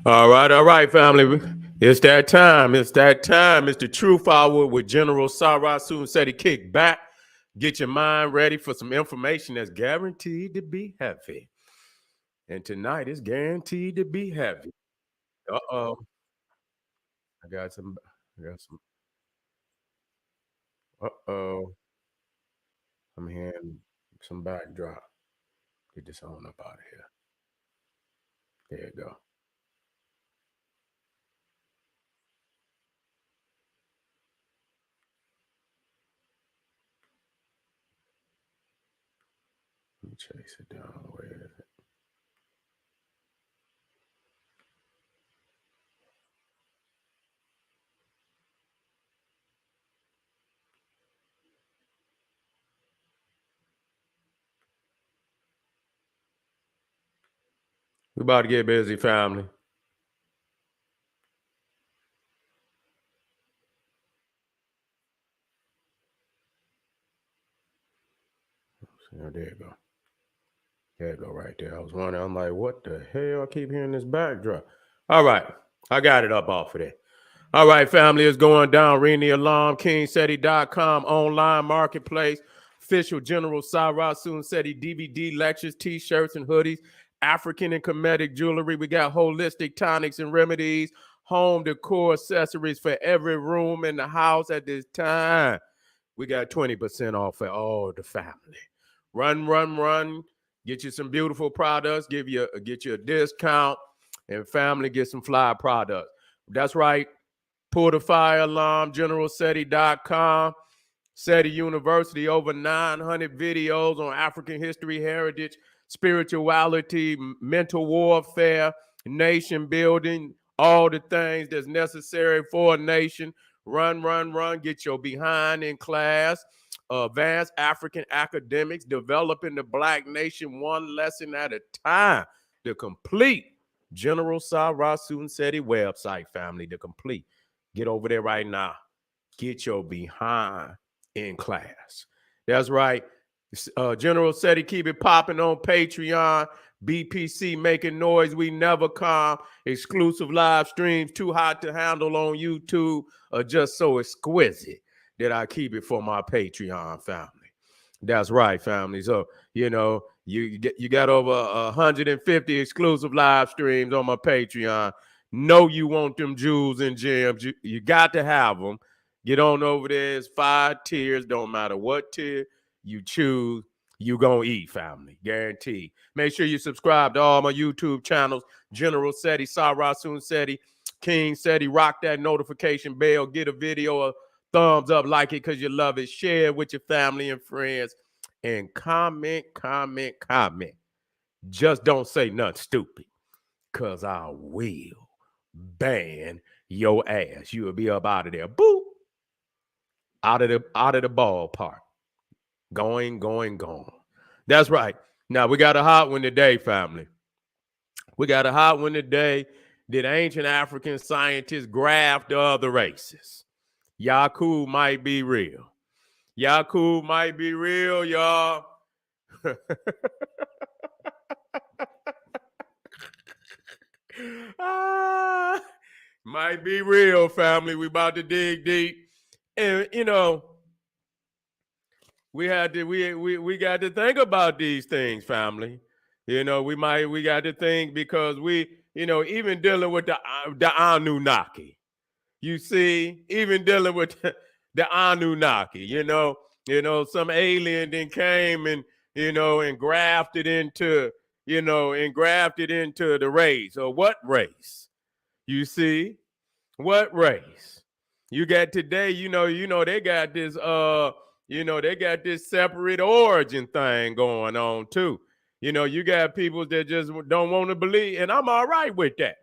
All right, family. It's that time. It's that time. It's the Truth Hour with General Sarasu Seti. Kick back. Get your mind ready for some information that's guaranteed to be heavy. And tonight is guaranteed to be heavy. Uh-oh. I got some. I got some. Uh-oh. I'm hearing some backdrop. Get this on up out of here. There you go. Let me chase it down. Where is it? We about to get busy, family. Oh, there you go. There you go, right there. I was wondering, I'm like, what the hell? I keep hearing this backdrop. All right. I got it up off of there. All right, family, it's going down. Ring the alarm. KingSeti.com online marketplace. Official General Sarasu Seti DVD lectures, t-shirts, and hoodies. African and Kemetic jewelry. We got holistic tonics and remedies. Home decor accessories for every room in the house at this time. We got 20% off for all the family. Run. Get you some beautiful products. Get you a discount. And family, get some fly products. That's right. Pull the fire alarm, generalseti.com. Seti University, over 900 videos on African history, heritage, spirituality, mental warfare, nation building, all the things that's necessary for a nation. Run. Get your behind in class. Advanced African academics, developing the Black nation one lesson at a time. The complete General Sarasu Seti website, family, the complete. Get over there right now. Get your behind in class. That's right. General Seti, keep it popping on Patreon. BPC making noise. We never calm. Exclusive live streams, too hot to handle on YouTube, are just so exquisite that I keep it for my Patreon family. That's right, family. So, you got over 150 exclusive live streams on my Patreon. Know you want them jewels and gems. You got to have them. Get on over there. It's 5 tiers. Don't matter what tier you choose, you gonna eat, family. Guaranteed. Make sure you subscribe to all my YouTube channels. General Seti, Sarasu Seti, King Seti. Rock that notification bell. Get a video, a thumbs up, like it because you love it. Share it with your family and friends. And comment. Just don't say nothing stupid, because I will ban your ass. You will be up out of there. Boop. Out of the ballpark. Going. That's right. Now, we got a hot one today, family. We got a hot one today. Did ancient African scientists graft other races? Yacub might be real. Yacub might be real, y'all. Might be real, family. We about to dig deep. And we got to think about these things, family. We got to think, because even dealing with the Anunnaki. You see, even dealing with the Anunnaki, some alien then came and and grafted into the race. Or what race? You see, what race? You got today, they got this they got this separate origin thing going on too. You got people that just don't want to believe, and I'm all right with that.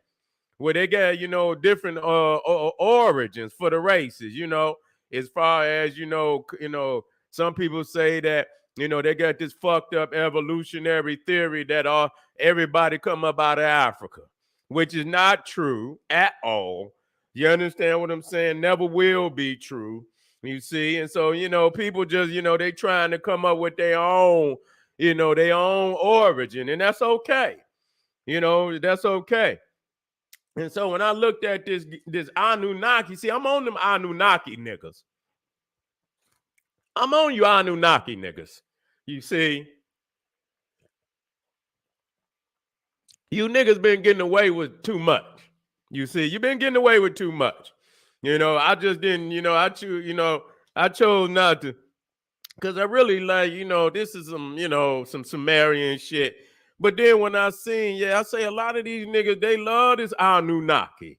Where they got, different origins for the races, as far as, some people say that, they got this fucked up evolutionary theory that everybody come up out of Africa, which is not true at all. You understand what I'm saying? Never will be true. You see? And so, people just, they trying to come up with their own, their own origin. And that's okay. That's okay. And so when I looked at this Anunnaki, see, I'm on them Anunnaki niggas. I'm on you Anunnaki niggas. You see, you niggas been getting away with too much. You see, you've been getting away with too much. I just didn't, I chose not to, because I really like, this is some Sumerian shit. But then when I seen, I say a lot of these niggas, they love this Anunnaki.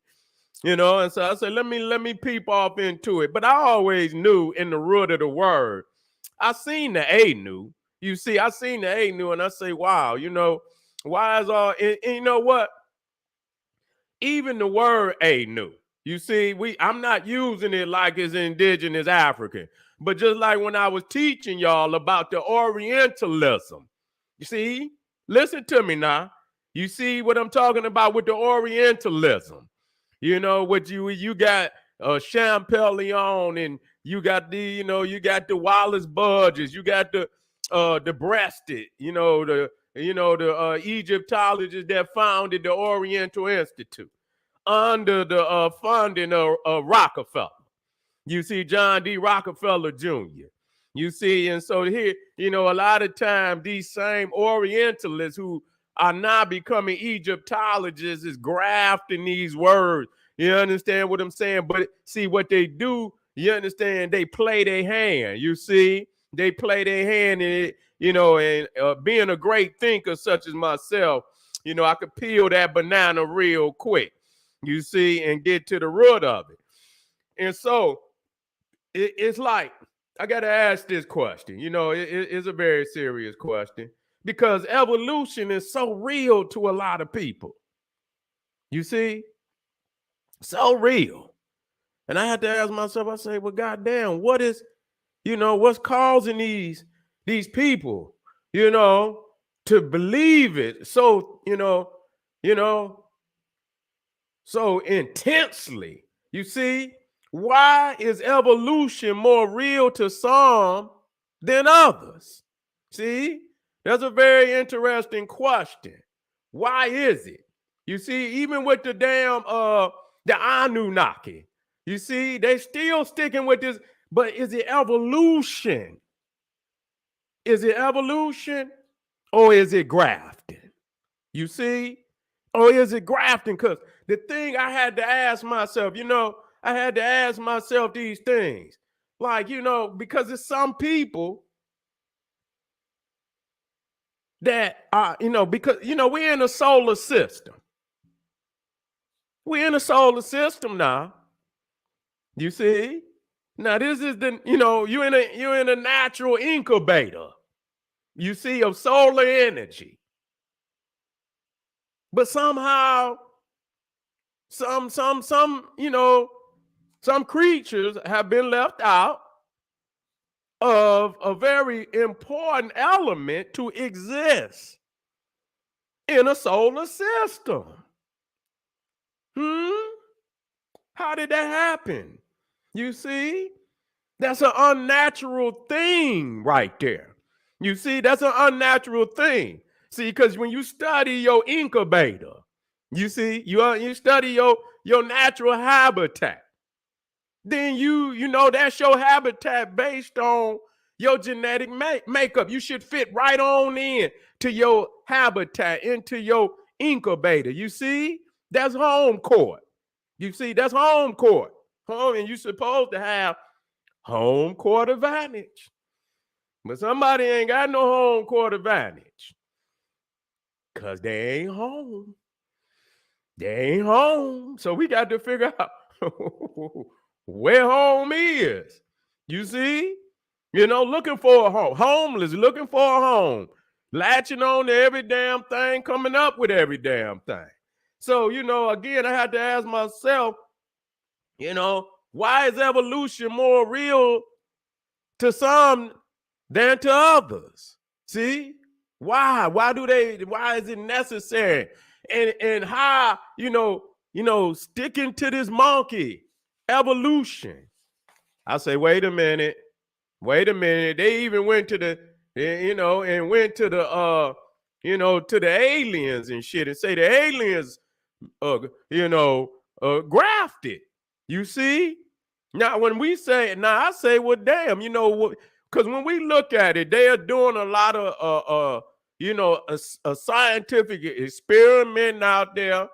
And so I said, let me peep off into it. But I always knew in the root of the word, I seen the Anu. You see, I seen the Anu, and I say, wow, why is all, and you know what? Even the word Anu, you see, I'm not using it like it's indigenous African, but just like when I was teaching y'all about the Orientalism, you see, listen to me now. You see what I'm talking about with the Orientalism. What you got Champollion, and you got you got the Wallace Budges, you got the breasted, the Egyptologists that founded the Oriental Institute under the funding of Rockefeller. You see, John D. Rockefeller Jr. You see, and so here, a lot of times these same Orientalists who are now becoming Egyptologists is grafting these words. You understand what I'm saying? But see what they do, you understand, they play their hand. You see, they play their hand in it, and being a great thinker such as myself, I could peel that banana real quick, you see, and get to the root of it. And so it's like, I got to ask this question. It's a very serious question, because evolution is so real to a lot of people. You see, so real. And I had to ask myself, I say, well, goddamn, what's causing these people, to believe it so, so intensely. You see, why is evolution more real to some than others? See, that's a very interesting question. Why is it? You see, even with the damn the Anunnaki, you see, they still sticking with this, but is it evolution? Is it evolution or is it grafting? You see? Or is it grafting? Because the thing I had to ask myself, I had to ask myself these things. Like, because it's some people that are, because, we're in a solar system. We're in a solar system now. You see? Now, this is you're in a natural incubator, you see, of solar energy. But somehow, some creatures have been left out of a very important element to exist in a solar system. How did that happen? You see, that's an unnatural thing right there. You see, that's an unnatural thing. See, because when you study your incubator, you see, you study your natural habitat, then that's your habitat based on your genetic makeup. You should fit right on in to your habitat, into your incubator. You see, that's home court. You see, that's home court. And you're supposed to have home court advantage. But somebody ain't got no home court advantage because they ain't home. They ain't home. So we got to figure out where home is. You see? Looking for a home. Homeless, looking for a home. Latching on to every damn thing, coming up with every damn thing. So, again, I had to ask myself, why is evolution more real to some than to others? See? Why? Why is it necessary? And how, sticking to this monkey, evolution. I say, wait a minute. They even went to the, and went to the, to the aliens and shit, and say the aliens grafted. You see? Now, when we say, now I say, well, damn, because when we look at it, they are doing a lot of, a scientific experiment out there.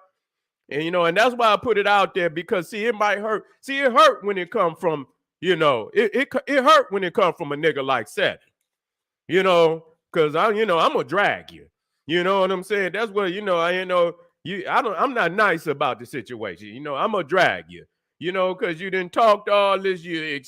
And that's why I put it out there, because see, it might hurt. See, it hurt when it come from, it hurt when it come from a nigga like Seti, because I'm gonna drag you. You know what I'm saying? That's what, I'm not nice about the situation. I'm gonna drag you, because you didn't talk to all this, you're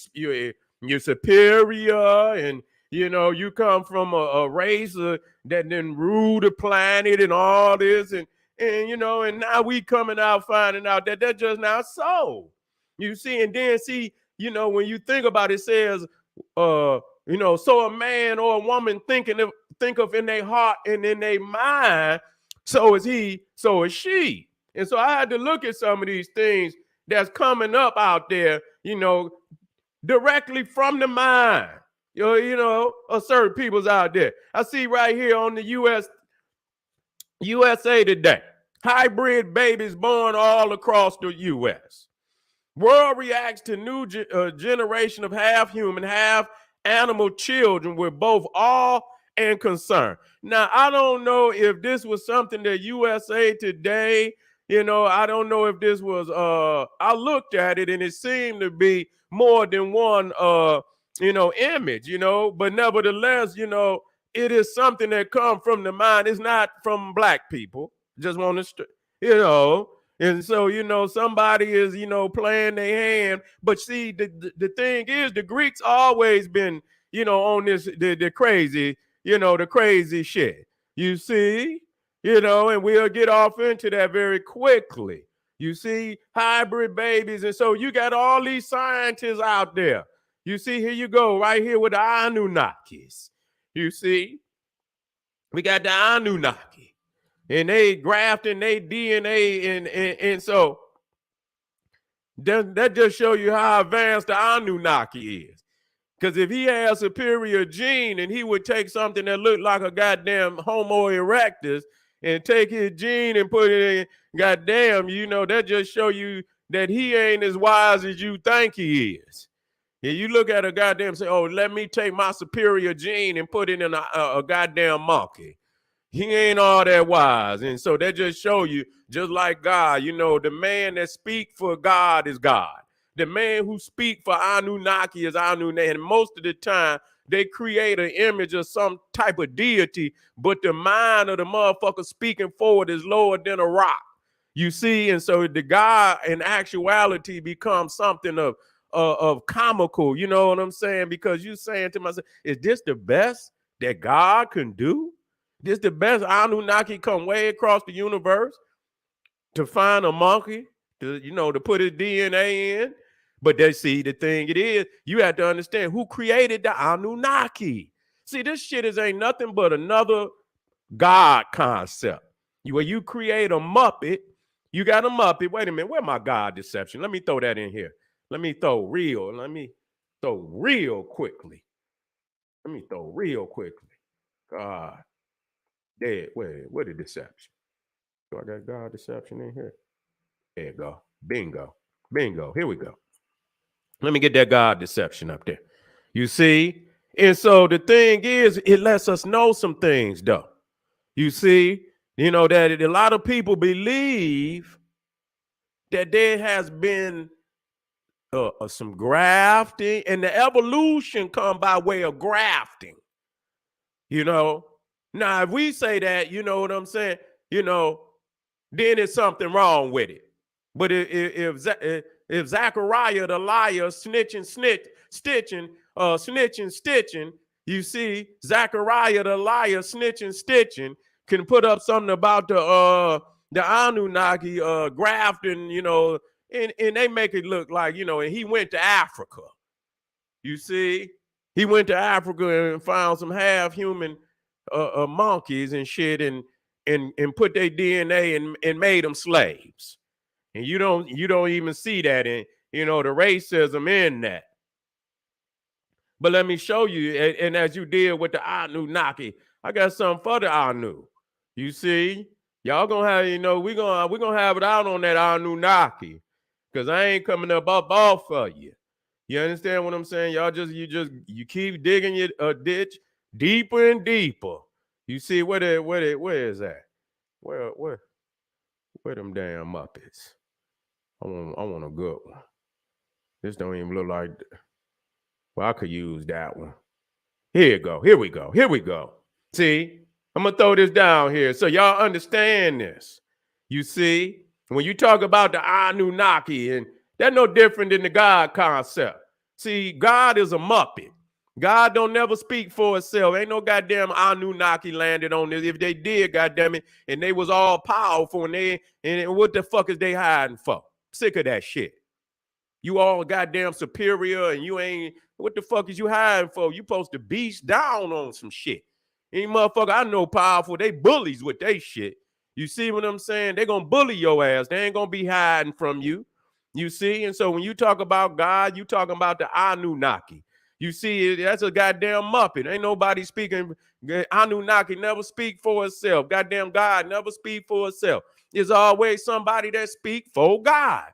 superior, and you come from a race that didn't rule the planet and all this, and and now we coming out finding out that that's just not so. You see, and then see, when you think about it, it says, so a man or a woman think of in their heart and in their mind, so is he, so is she. And so I had to look at some of these things that's coming up out there, directly from the mind, of certain people's out there. I see right here on the USA Today, hybrid babies born all across the U.S. World reacts to new generation of half human, half animal children with both awe and concern. Now, I don't know if this was something that USA Today, I don't know if this was, I looked at it and it seemed to be more than one, image, but nevertheless, it is something that comes from the mind. It's not from black people. Just want to, and so, somebody is, playing their hand. But see, the thing is, the Greeks always been, on this, the crazy, the crazy shit. You see, and we'll get off into that very quickly. You see, hybrid babies. And so you got all these scientists out there. You see, here you go, right here with the Anunnakis. You see, we got the Anunnaki, and they grafting their DNA, and so that just show you how advanced the Anunnaki is. Because if he has superior gene, and he would take something that looked like a goddamn Homo erectus and take his gene and put it in, goddamn, that just show you that he ain't as wise as you think he is. And you look at a goddamn, say, oh, let me take my superior gene and put it in a goddamn monkey. He ain't all that wise. And so that just show you, just like God, the man that speak for God is God. The man who speak for Anunnaki is Anunnaki. And most of the time, they create an image of some type of deity, but the mind of the motherfucker speaking forward is lower than a rock. You see? And so the God in actuality becomes something of comical, you know what I'm saying? Because you saying to myself, is this the best that God can do? This the best Anunnaki come way across the universe to find a monkey, to put his DNA in. But they see, the thing it is, you have to understand who created the Anunnaki. See, this shit ain't nothing but another God concept. Where you create a Muppet, you got a Muppet. Wait a minute, where my God deception? Let me throw that in here. Let me throw real quickly. God. Dead. Where the deception? So I got God deception in here. There you go. Bingo. Here we go. Let me get that God deception up there. You see? And so the thing is, it lets us know some things, though. You see? That a lot of people believe that there has been some grafting, and the evolution come by way of grafting. Now, if we say that, you know what I'm saying, then there's something wrong with it. But if Zachariah the liar snitching, stitching, you see, Zachariah the liar snitching, stitching can put up something about the Anunnaki grafting, and they make it look like, and he went to Africa. You see, he went to Africa and found some half human monkeys and shit, and put their DNA and made them slaves. And you don't even see that in, the racism in that. But let me show you, and as you deal with the Anunnaki, I got something for the Anu. You see, Y'all gonna have, we're gonna have it out on that Anunnaki. Cause I ain't coming up off of you. You understand what I'm saying? Y'all you keep digging your ditch deeper and deeper. You see where is that? Where them damn Muppets? I want a good one. This don't even look like. Well, I could use that one. Here you go. Here we go. Here we go. See, I'm gonna throw this down here so y'all understand this. You see, when you talk about the Anunnaki, and that's no different than the God concept. See, God is a Muppet. God don't never speak for itself. Ain't no goddamn Anunnaki landed on this. If they did, goddamn it, and they was all powerful, and what the fuck is they hiding for? Sick of that shit. You all goddamn superior, and you ain't. What the fuck is you hiding for? You supposed to beast down on some shit. Any motherfucker I know powerful, they bullies with they shit. You see what I'm saying? They gonna bully your ass. They ain't gonna be hiding from you. You see? And so when you talk about God, you talking about the Anunnaki. You see, that's a goddamn Muppet. Ain't nobody speaking. Anunnaki never speak for itself. Goddamn God never speak for itself. There's always somebody that speak for God.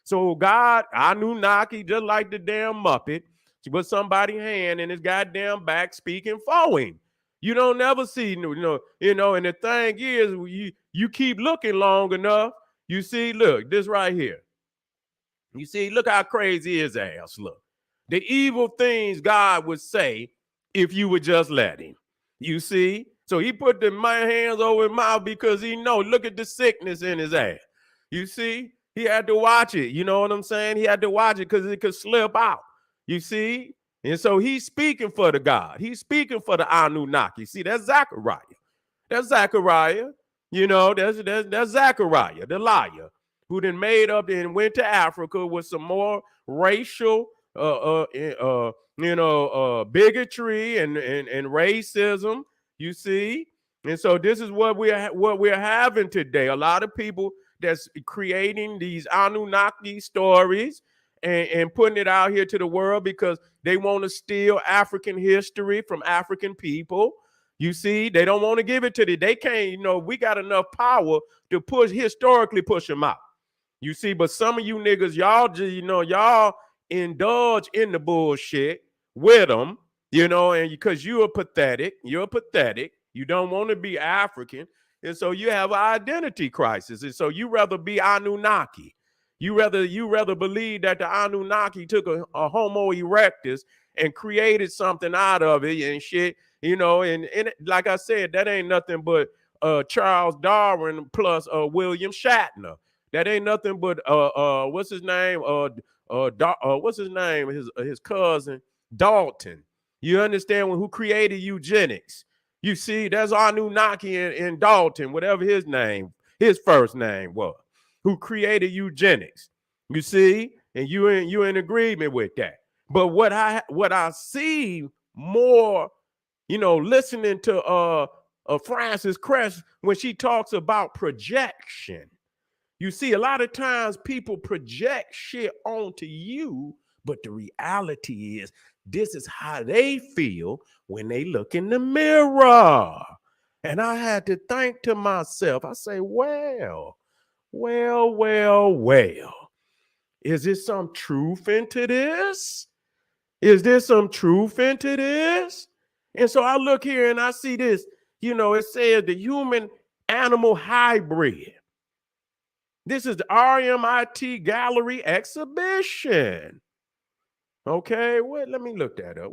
So God, Anunnaki, just like the damn Muppet, with somebody hand in his goddamn back speaking for him. You don't never see, and the thing is, you keep looking long enough, you see, look, this right here. You see, look how crazy his ass look. The evil things God would say if you would just let him. You see? So he put the hands over his mouth because he know, look at the sickness in his ass. You see? He had to watch it. You know what I'm saying? He had to watch it because it could slip out. You see? And so he's speaking for the God. He's speaking for the Anunnaki. See, that's Zechariah. That's Zechariah. That's Zechariah, the liar, who then made up and went to Africa with some more racial, bigotry and racism. You see, and so this is what we're having today. A lot of people that's creating these Anunnaki stories and putting it out here to the world because they want to steal African history from African people. You see, they don't want to give it to them. They can't, we got enough power to historically push them out. You see, but some of you niggas, y'all just, y'all indulge in the bullshit with them, and because you're pathetic. You don't want to be African. And so you have an identity crisis. And so you rather be Anunnaki. You rather believe that the Anunnaki took a Homo erectus and created something out of it and shit, and like I said, that ain't nothing but Charles Darwin plus William Shatner. That ain't nothing but what's his name? What's his name? His cousin Dalton. You understand who created eugenics? You see, that's Anunnaki and Dalton, whatever his first name was, who created eugenics. You see, and you in agreement with that. But what I see more, listening to Frances Cress when she talks about projection. You see, a lot of times people project shit onto you, but the reality is this is how they feel when they look in the mirror. And I had to think to myself, I say, well, is there some truth into this? Is there some truth into this? And so I look here and I see this, it says the human animal hybrid. This is the RMIT gallery exhibition. Okay, let me look that up.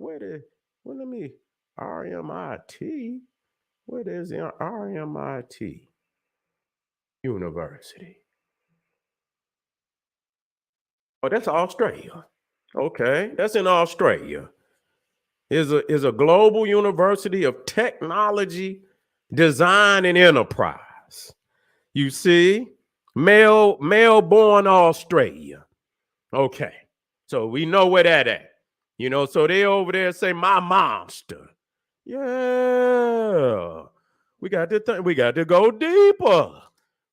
RMIT? What is the RMIT University? Oh, that's Australia. Okay, that's in Australia. Is a global university of technology, design, and enterprise. You see, Melbourne, Australia. Okay, so we know where that at. So they over there say my monster. Yeah, we got to go deeper.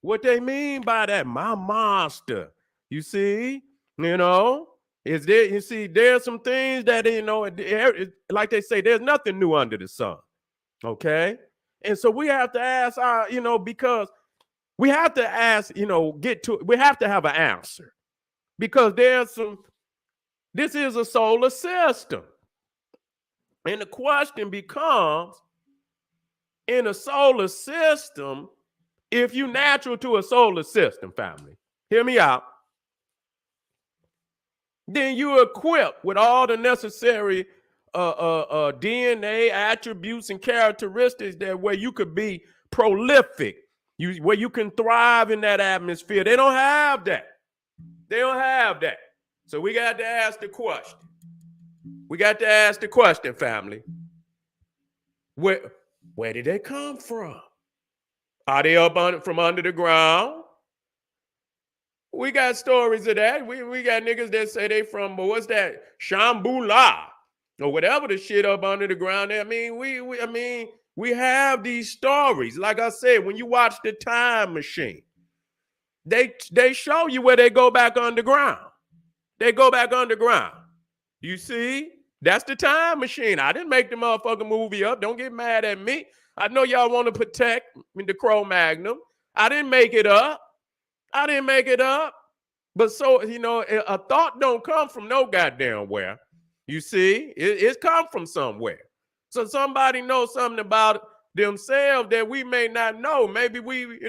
What they mean by that, my monster? You see, is there? You see, there's some things that like they say, there's nothing new under the sun. Okay, and so we have to ask because we have to ask, we have to have an answer, because this is a solar system. And the question becomes, in a solar system, if you natural to a solar system, family, hear me out, then you're equipped with all the necessary DNA attributes and characteristics that where you could be prolific, where you can thrive in that atmosphere. They don't have that. They don't have that. So we got to ask the question. We got to ask the question, family. Where did they come from? Are they up from under the ground? We got stories of that. We got niggas that say they from, but what's that? Shambhala or whatever the shit up under the ground. I mean, we have these stories. Like I said, when you watch The Time Machine, they show you where they go back underground. They go back underground. You see? That's The Time Machine. I didn't make the motherfucking movie up. Don't get mad at me. I know y'all want to protect the Cro-Magnon. I didn't make it up. I didn't make it up. But so, a thought don't come from no goddamn where. You see? It's come from somewhere. So somebody knows something about themselves that we may not know. Maybe we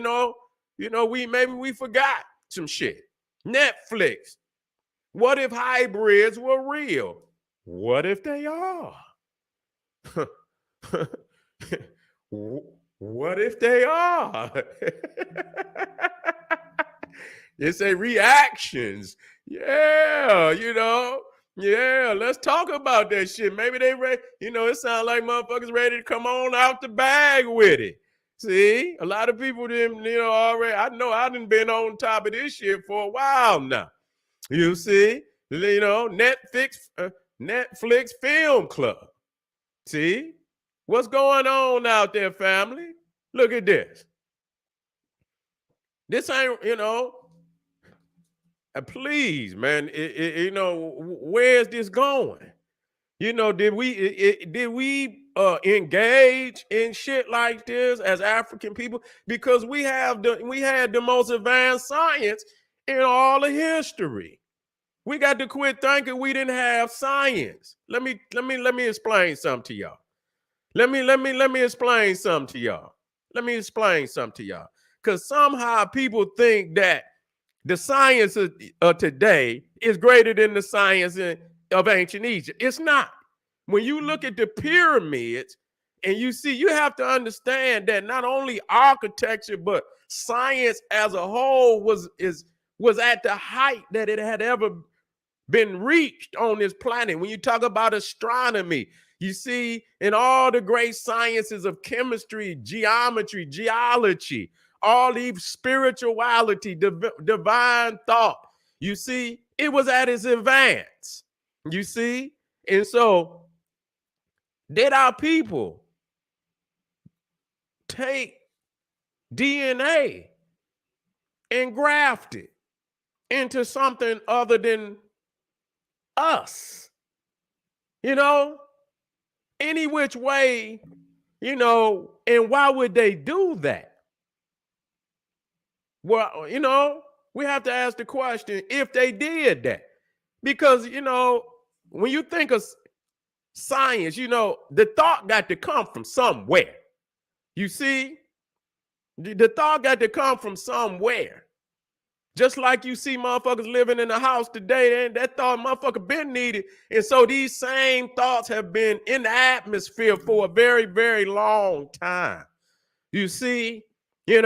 forgot some shit. Netflix. What if hybrids were real? What if they are? What if they are? It's a reactions. Yeah, yeah, let's talk about that shit. Maybe they ready, it sounds like motherfuckers ready to come on out the bag with it. See, a lot of people didn't, already. I know I done been on top of this shit for a while now. You see, Netflix Film Club. See, what's going on out there, family? Look at this. This ain't, please, man, where's this going? Did we engage in shit like this as African people? Because we had the most advanced science in all of history. We got to quit thinking we didn't have science. Let me explain something to y'all. Let me explain something to y'all. Let me explain something to y'all. Because somehow people think that the science of today is greater than the science of ancient Egypt. It's not. When you look at the pyramids and you see, you have to understand that not only architecture, but science as a whole was at the height that it had ever been reached on this planet. When you talk about astronomy, you see, in all the great sciences of chemistry, geometry, geology, all these spirituality, divine thought, you see, it was at its advance, you see? And so, did our people take DNA and graft it into something other than us? Any which way, and why would they do that? Well, we have to ask the question if they did that. Because, when you think of science, the thought got to come from somewhere. You see? The thought got to come from somewhere. Just like you see motherfuckers living in a house today, that thought motherfucker been needed. And so these same thoughts have been in the atmosphere for a very, very long time. You see, these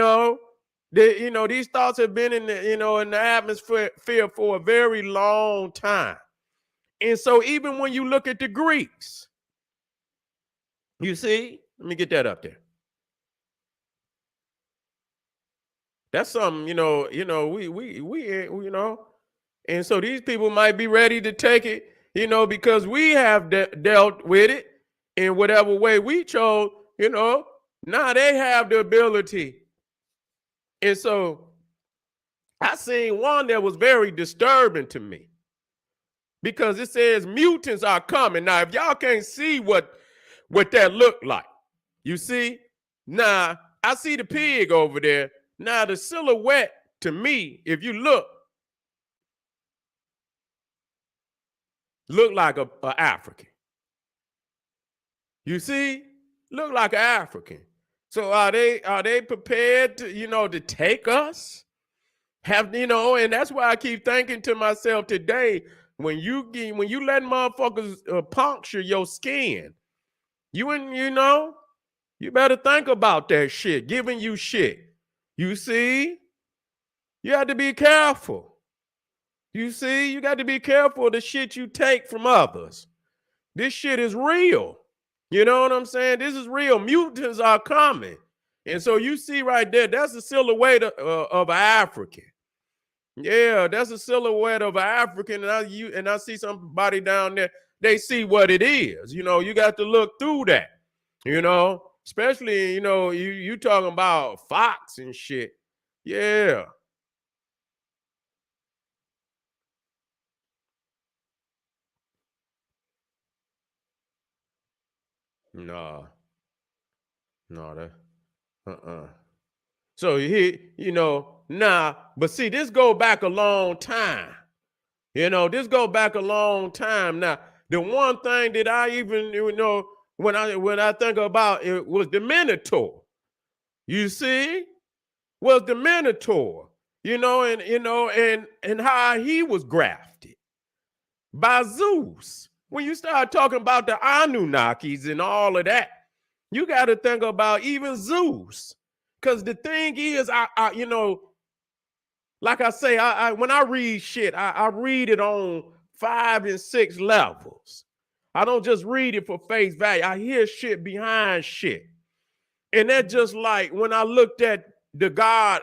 thoughts have been in the, in the atmosphere for a very long time. And so even when you look at the Greeks, you see, let me get that up there. That's something, and so these people might be ready to take it, because we have dealt with it in whatever way we chose, now they have the ability. And so I seen one that was very disturbing to me, because it says mutants are coming. Now, if y'all can't see what that looked like, you see, now I see the pig over there. Now, the silhouette, to me, if you look like a African. You see? Look like an African. So are they prepared to, to take us? And that's why I keep thinking to myself today, when you let motherfuckers puncture your skin, you better think about that shit, giving you shit. You see? You have to be careful. You see? You got to be careful of the shit you take from others. This shit is real. You know what I'm saying? This is real. Mutants are coming. And so you see right there, that's a silhouette of an African. Yeah, that's a silhouette of an African. And I see somebody down there, they see what it is. You got to look through that. Especially, you talking about Fox and shit. Yeah. No, that, So but see, this go back a long time. This go back a long time. Now, the one thing that I even, when I think about it was the Minotaur. You see? Was the Minotaur. And how he was grafted by Zeus. When you start talking about the Anunnakis and all of that, you got to think about even Zeus. Because the thing is, like I say, when I read shit, I read it on 5 and 6 levels. I don't just read it for face value. I hear shit behind shit. And that's just like when I looked at the god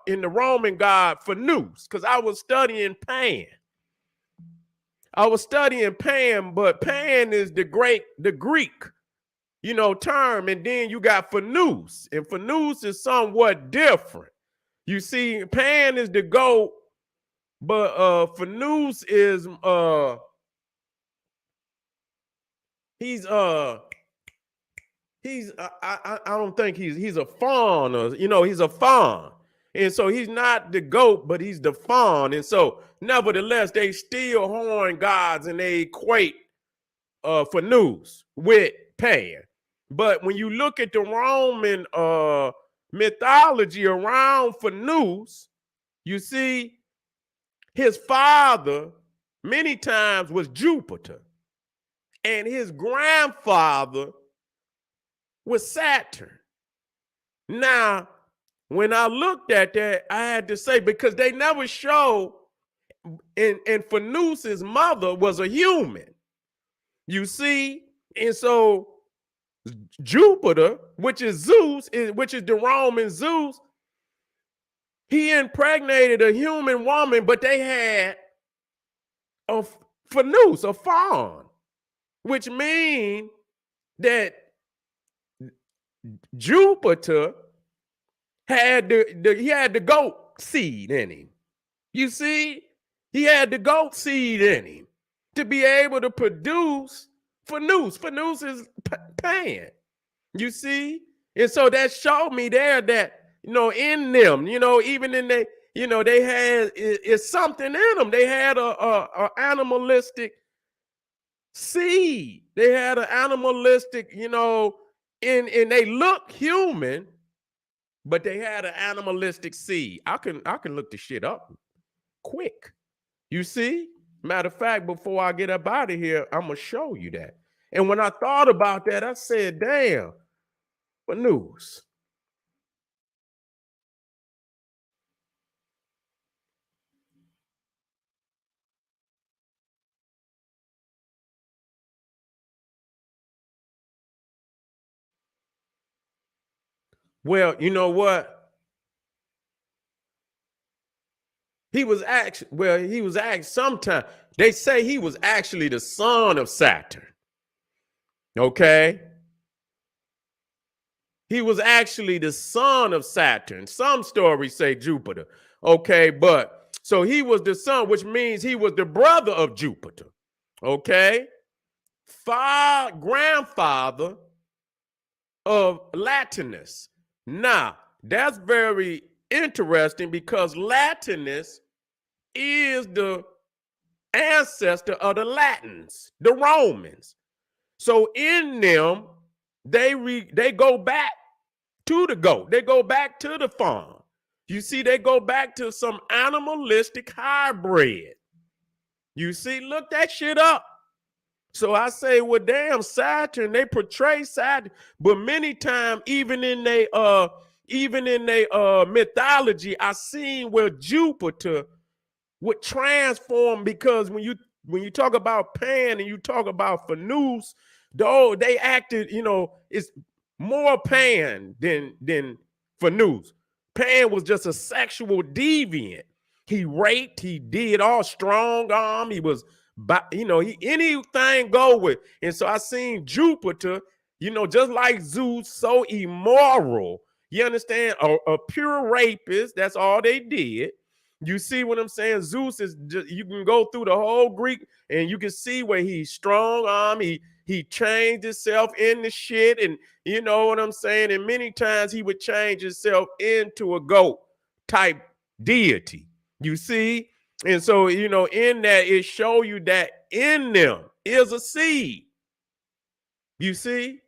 in the Roman god for Nous, because I was studying Pan. But Pan is the Greek, term, and then you got Fanus, and Fanus is somewhat different. You see, Pan is the goat, but Fanus is I don't think he's a fawn, or he's a fawn, and so he's not the goat, but he's the fawn, and so nevertheless they still horn gods and they equate Fanus with Pan. But when you look at the Roman mythology around Fanus, you see his father many times was Jupiter, and his grandfather was Saturn. Now, when I looked at that, I had to say, because they never show, and Fanus's mother was a human. You see? And so Jupiter, which is Zeus, which is the Roman Zeus, he impregnated a human woman, but they had a Fanus, a fawn, which means that Jupiter had he had the goat seed in him. You see, he had the goat seed in him to be able to produce Fanus. Fanus is Pan. You see, and so that showed me there that in them, even in they, they had it's something in them. They had a animalistic seed. They had an animalistic, and they look human, but they had an animalistic seed. I can look the shit up quick. You see? Matter of fact, before I get up out of here, I'm gonna show you that. And when I thought about that, I said, damn, what news? Well, you know what? He was asked sometime. They say he was actually the son of Saturn. Okay? He was actually the son of Saturn. Some stories say Jupiter. Okay, but so he was the son, which means he was the brother of Jupiter. Okay? Grandfather of Latinus. Now, that's very interesting because Latinus is the ancestor of the Latins, the Romans. So in them, they go back to the goat. They go back to the farm. You see, they go back to some animalistic hybrid. You see, look that shit up. So I say, well, damn, Saturn, they portray Saturn, but many times, even in their mythology, I seen where Jupiter would transform, because when you talk about Pan and you talk about Phaneus, though they acted, it's more Pan than Phaneus. Pan was just a sexual deviant. He raped, he did all strong arm, he was, he anything go with. And so I seen Jupiter, just like Zeus, so immoral. You understand? A pure rapist, that's all they did. You see what I'm saying? Zeus is just, you can go through the whole Greek and you can see where he's strong arm. He changed himself into shit, and you know what I'm saying? And many times he would change himself into a goat type deity. You see? And so, in that, it show you that in them is a seed. You see?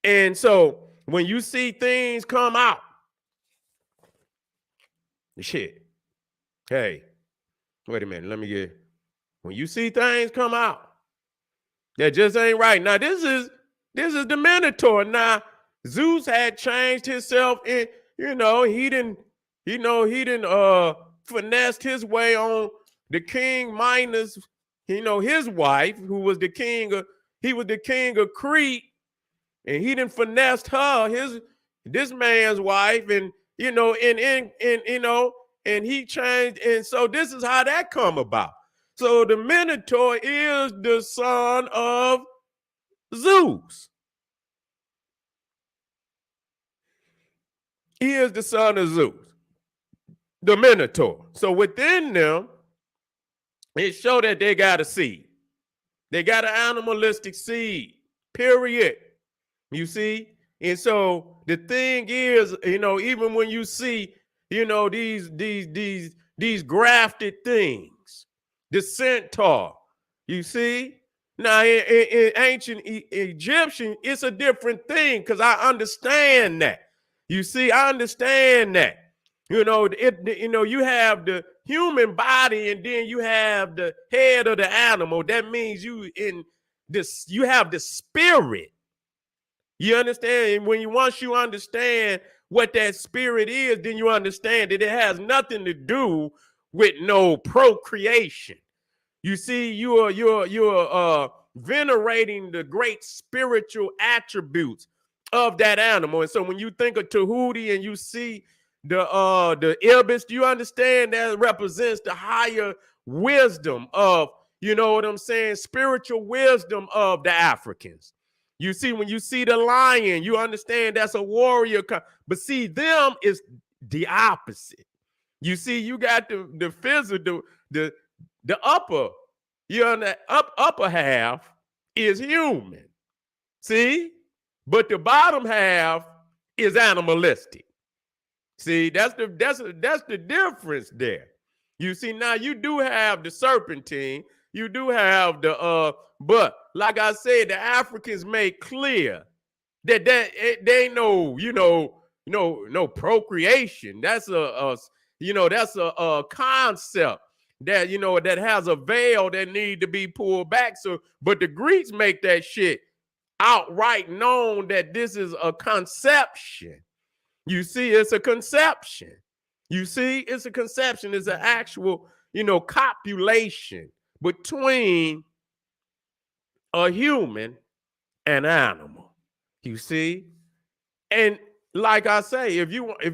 And so when you see things come out, shit. Hey, wait a minute. When you see things come out that just ain't right. Now, this is the Minotaur. Now, Zeus had changed himself, and he didn't finessed his way on the king minus, his wife, who was the king of Crete, and he didn't finesse her, this man's wife, and and he changed, and so this is how that come about. So the Minotaur is the son of Zeus. He is the son of Zeus, the Minotaur. So within them, it showed that they got a seed. They got an animalistic seed, period. You see? And so the thing is, even when you see, these grafted things, the centaur, you see? Now, in ancient Egyptian, it's a different thing, because I understand that. You see, I understand that. You have the human body, and then you have the head of the animal. That means you have the spirit. You understand? And once you understand what that spirit is, then you understand that it has nothing to do with no procreation. You see, you're venerating the great spiritual attributes of that animal. And so when you think of Tahuti and you see the ibis, you understand that represents the higher wisdom of, spiritual wisdom of the Africans. You see, when you see the lion, you understand that's a warrior. But see, them is the opposite. You see, you got the physical, the upper, the upper half is human. See? But the bottom half is animalistic. See, that's the difference there. You see, now you do have the serpentine, you do have but like I said, the Africans made clear that they ain't no procreation. That's that's a concept that that has a veil that need to be pulled back. So, but the Greeks make that shit outright known that this is a conception. You see, it's a conception. You see, it's a conception. It's an actual, copulation between a human and animal. You see? And like I say, if you want to,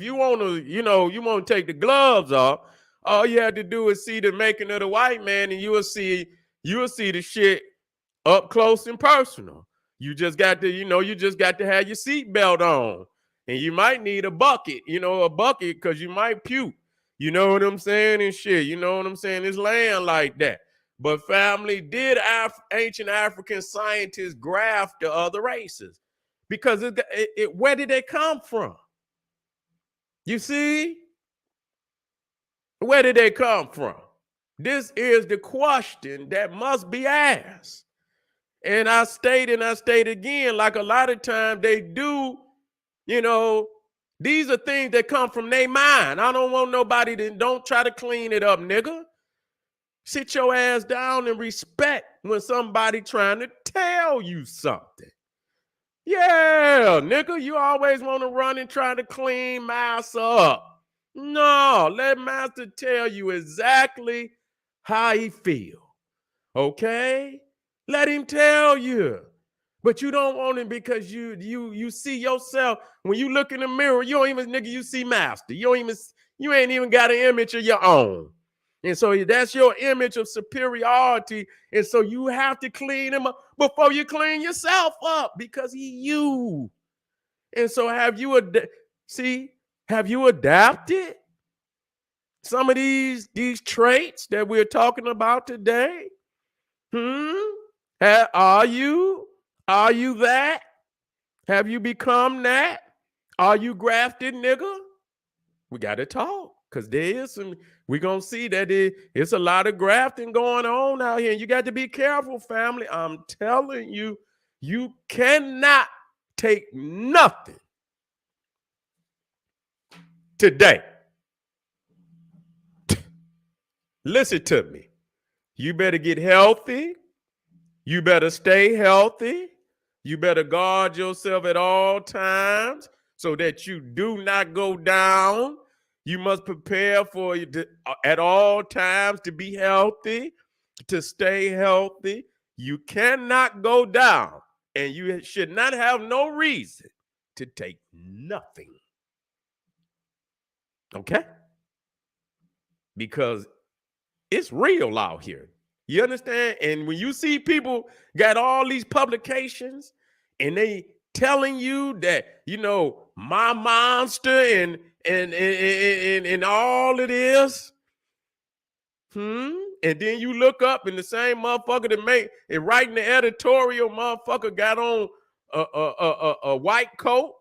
you want to take the gloves off, all you have to do is see the making of the white man, and you'll see the shit up close and personal. You just got to, you just got to have your seatbelt on. And you might need a bucket, because you might puke. You know what I'm saying? And shit, you know what I'm saying? It's land like that. But family, did ancient African scientists graft the other races? Because where did they come from? You see? Where did they come from? This is the question that must be asked. And I state again, like a lot of times they do, these are things that come from their mind. I don't want nobody to, don't try to clean it up, nigga. Sit your ass down and respect when somebody trying to tell you something. Yeah, nigga, you always want to run and try to clean master up. No, let master tell you exactly how he feel. Okay? Let him tell you. But you don't want him because you see yourself when you look in the mirror, you don't even, nigga, you see master. You ain't even got an image of your own. And so that's your image of superiority. And so you have to clean him up before you clean yourself up because he you. And so have you adapted some of these traits that we're talking about today? Are you that? Have you become that? Are you grafted, nigga? We got to talk because there is some, we're going to see that it's a lot of grafting going on out here. And you got to be careful, family. I'm telling you, you cannot take nothing today. Listen to me. You better get healthy. You better stay healthy. You better guard yourself at all times so that you do not go down. You must prepare for at all times to be healthy, to stay healthy. You cannot go down, and you should not have no reason to take nothing. Okay? Because it's real out here. You understand? And when you see people got all these publications and they telling you that, my monster and all it is, and then you look up and the same motherfucker that made it writing the editorial motherfucker got on a white coat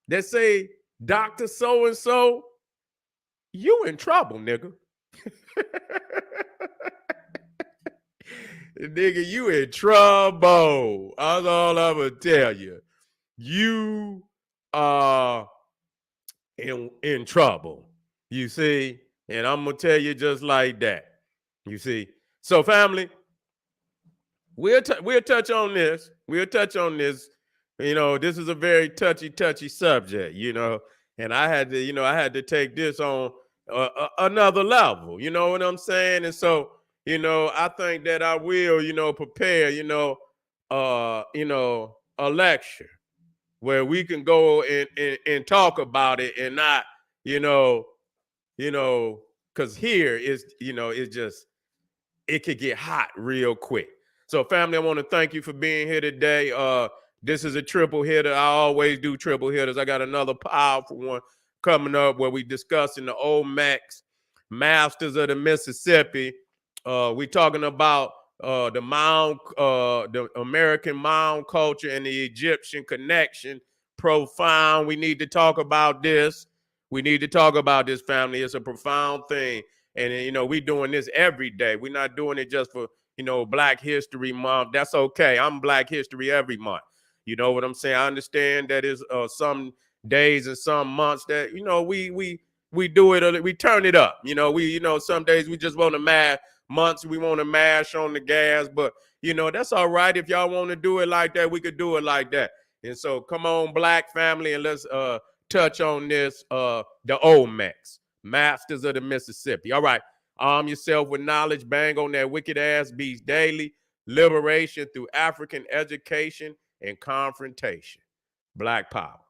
that say Dr. So-and-so, you in trouble, nigga. Nigga, you in trouble. That's all I'm gonna tell you. You are in trouble. You see? And I'm gonna tell you just like that. You see? So, family, we'll touch on this. We'll touch on this. This is a very touchy subject, and I had to take this on another level. You know what I'm saying? And so, I think that I will, prepare, a lecture where we can go and talk about it and not, because here is, it's just, it could get hot real quick. So, family, I want to thank you for being here today. This is a triple hitter. I always do triple hitters. I got another powerful one coming up where we discussing the Olmecs, Masters of the Mississippi. We talking about the mound, the American mound culture and the Egyptian connection. Profound. We need to talk about this. We need to talk about this, family. It's a profound thing. And, we doing this every day. We're not doing it just for, Black History Month. That's okay. I'm Black History every month. You know what I'm saying? I understand that is some days and some months that, we do it, we turn it up. Some days we just want to mash, months we want to mash on the gas. But, that's all right. If y'all want to do it like that, we could do it like that. And so come on, Black family, and let's touch on this, the Olmecs, Masters of the Mississippi. All right. Arm yourself with knowledge. Bang on that wicked ass beast daily. Liberation through African education and confrontation. Black power.